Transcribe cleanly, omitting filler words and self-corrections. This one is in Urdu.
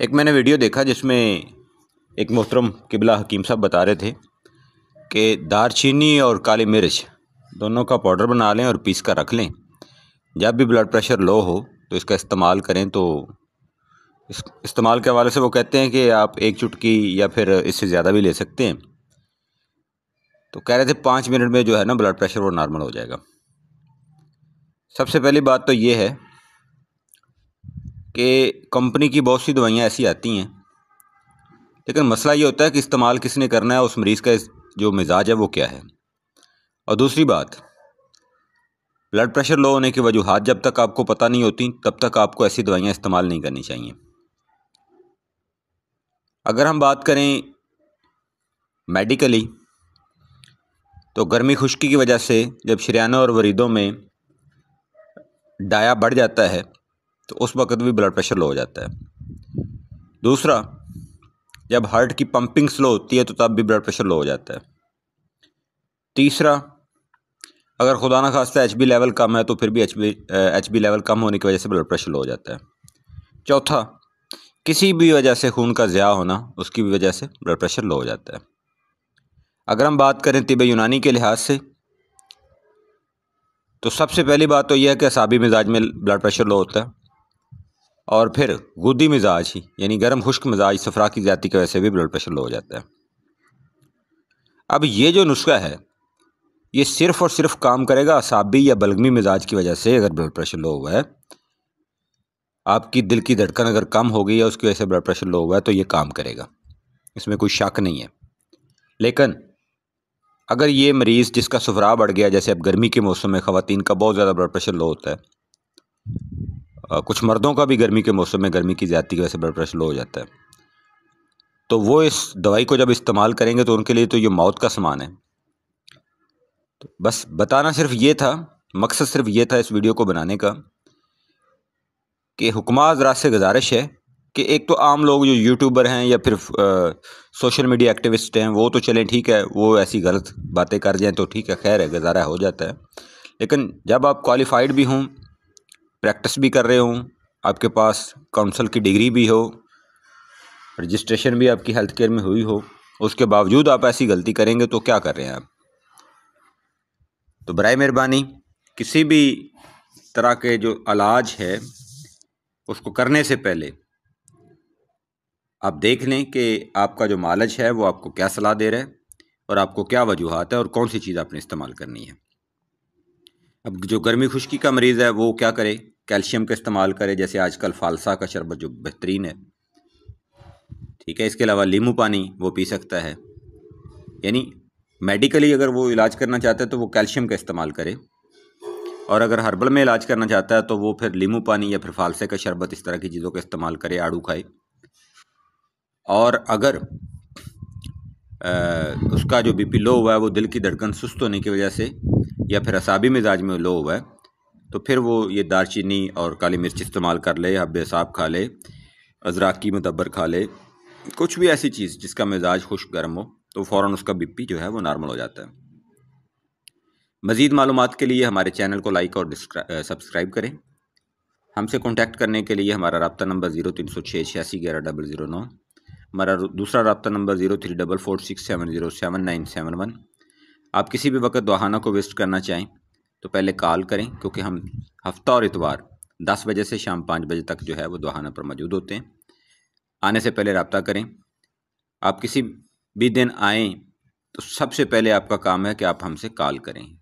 ایک میں نے ویڈیو دیکھا جس میں ایک محترم قبلہ حکیم صاحب بتا رہے تھے کہ دار چینی اور کالی مرچ دونوں کا پاؤڈر بنا لیں اور پیس کر رکھ لیں، جب بھی بلڈ پریشر لو ہو تو اس کا استعمال کریں۔ تو استعمال کے حوالے سے وہ کہتے ہیں کہ آپ ایک چٹکی یا پھر اس سے زیادہ بھی لے سکتے ہیں۔ تو کہہ رہے تھے 5 منٹ میں جو ہے نا بلڈ پریشر وہ نارمل ہو جائے گا۔ سب سے پہلی بات تو یہ ہے کہ کمپنی کی بہت سی دوائیاں ایسی آتی ہیں، لیکن مسئلہ یہ ہوتا ہے کہ استعمال کس نے کرنا ہے، اس مریض کا جو مزاج ہے وہ کیا ہے۔ اور دوسری بات، بلڈ پریشر لو ہونے کی وجوہات جب تک آپ کو پتہ نہیں ہوتی تب تک آپ کو ایسی دوائیاں استعمال نہیں کرنی چاہیے۔ اگر ہم بات کریں میڈیکلی تو گرمی خشکی کی وجہ سے جب شریانوں اور وریدوں میں ڈایا بڑھ جاتا ہے تو اس وقت بھی بلڈ پریشر لو ہو جاتا ہے۔ دوسرا، جب ہارٹ کی پمپنگ سلو ہوتی ہے تو تب بھی بلڈ پریشر لو ہو جاتا ہے۔ تیسرا، اگر خدا نہ خواستہ ایچ بی لیول کم ہے تو پھر بھی ایچ بی لیول کم ہونے کی وجہ سے بلڈ پریشر لو ہو جاتا ہے۔ چوتھا، کسی بھی وجہ سے خون کا ضیاع ہونا، اس کی بھی وجہ سے بلڈ پریشر لو ہو جاتا ہے۔ اگر ہم بات کریں طب یونانی کے لحاظ سے تو سب سے پہلی بات تو یہ ہے کہ اعصابی مزاج میں بلڈ پریشر لو ہوتا ہے، اور پھر غدی مزاج ہی یعنی گرم خشک مزاج صفرا کی زیادتی کی وجہ سے بھی بلڈ پریشر لو ہو جاتا ہے۔ اب یہ جو نسخہ ہے یہ صرف اور صرف کام کرے گا اعصابی یا بلغمی مزاج کی وجہ سے۔ اگر بلڈ پریشر لو ہوا ہے، آپ کی دل کی دھڑکن اگر کم ہو گئی ہے اس کی وجہ سے بلڈ پریشر لو ہوا ہے تو یہ کام کرے گا، اس میں کوئی شک نہیں ہے۔ لیکن اگر یہ مریض جس کا صفرا بڑھ گیا، جیسے اب گرمی کے موسم میں خواتین کا بہت زیادہ بلڈ پریشر لو ہوتا ہے، کچھ مردوں کا بھی گرمی کے موسم میں گرمی کی زیادتی کی وجہ سے بلڈ پریشر لو ہو جاتا ہے، تو وہ اس دوائی کو جب استعمال کریں گے تو ان کے لیے تو یہ موت کا سامان ہے۔ تو بس بتانا صرف یہ تھا، مقصد صرف یہ تھا اس ویڈیو کو بنانے کا کہ حکماء حضرات سے گزارش ہے کہ ایک تو عام لوگ جو یوٹیوبر ہیں یا پھر سوشل میڈیا ایکٹیوسٹ ہیں وہ تو چلیں ٹھیک ہے، وہ ایسی غلط باتیں کر جائیں تو ٹھیک ہے، خیر ہے، گزارا ہو جاتا ہے۔ لیکن جب آپ کوالیفائڈ بھی ہوں، پریکٹس بھی کر رہے ہوں، آپ کے پاس کونسل کی ڈگری بھی ہو، رجسٹریشن بھی آپ کی ہیلتھ کیئر میں ہوئی ہو، اس کے باوجود آپ ایسی غلطی کریں گے تو کیا کر رہے ہیں آپ؟ تو برائے مہربانی کسی بھی طرح کے جو علاج ہے اس کو کرنے سے پہلے آپ دیکھ لیں کہ آپ کا جو معالج ہے وہ آپ کو کیا صلاح دے رہا ہے اور آپ کو کیا وجوہات ہے اور کون سی چیز آپ نے استعمال کرنی ہے۔ اب جو گرمی خشکی کا مریض ہے وہ کیا کرے؟ کیلشیم کا استعمال کرے، جیسے آج کل فالسا کا شربت جو بہترین ہے، ٹھیک ہے۔ اس کے علاوہ لیمو پانی وہ پی سکتا ہے، یعنی میڈیکلی اگر وہ علاج کرنا چاہتا ہے تو وہ کیلشیم کا استعمال کرے، اور اگر ہربل میں علاج کرنا چاہتا ہے تو وہ پھر لیمو پانی یا پھر فالسے کا شربت، اس طرح کی چیزوں کا استعمال کرے، آڑو کھائے۔ اور اگر اس کا جو بی پی لو ہوا ہے وہ دل کی دھڑکن سست ہونے کی وجہ سے یا پھر اعصابی مزاج میں لو ہوا ہے تو پھر وہ یہ دار چینی اور کالی مرچ استعمال کر لے، حب اعصاب کھا لے، ازراکی مدبر کھا لے، کچھ بھی ایسی چیز جس کا مزاج خشک گرم ہو تو فوراً اس کا بی پی جو ہے وہ نارمل ہو جاتا ہے۔ مزید معلومات کے لیے ہمارے چینل کو لائک اور سبسکرائب کریں۔ ہم سے کانٹیکٹ کرنے کے لیے ہمارا رابطہ نمبر 0306 8611 009، ہمارا دوسرا رابطہ نمبر 034467077971۔ آپ کسی بھی وقت دواخانہ کو وزٹ کرنا چاہیں تو پہلے کال کریں، کیونکہ ہم ہفتہ اور اتوار 10 بجے سے شام 5 بجے تک جو ہے وہ دواخانہ پر موجود ہوتے ہیں۔ آنے سے پہلے رابطہ کریں۔ آپ کسی بھی دن آئیں تو سب سے پہلے آپ کا کام ہے کہ آپ ہم سے کال کریں۔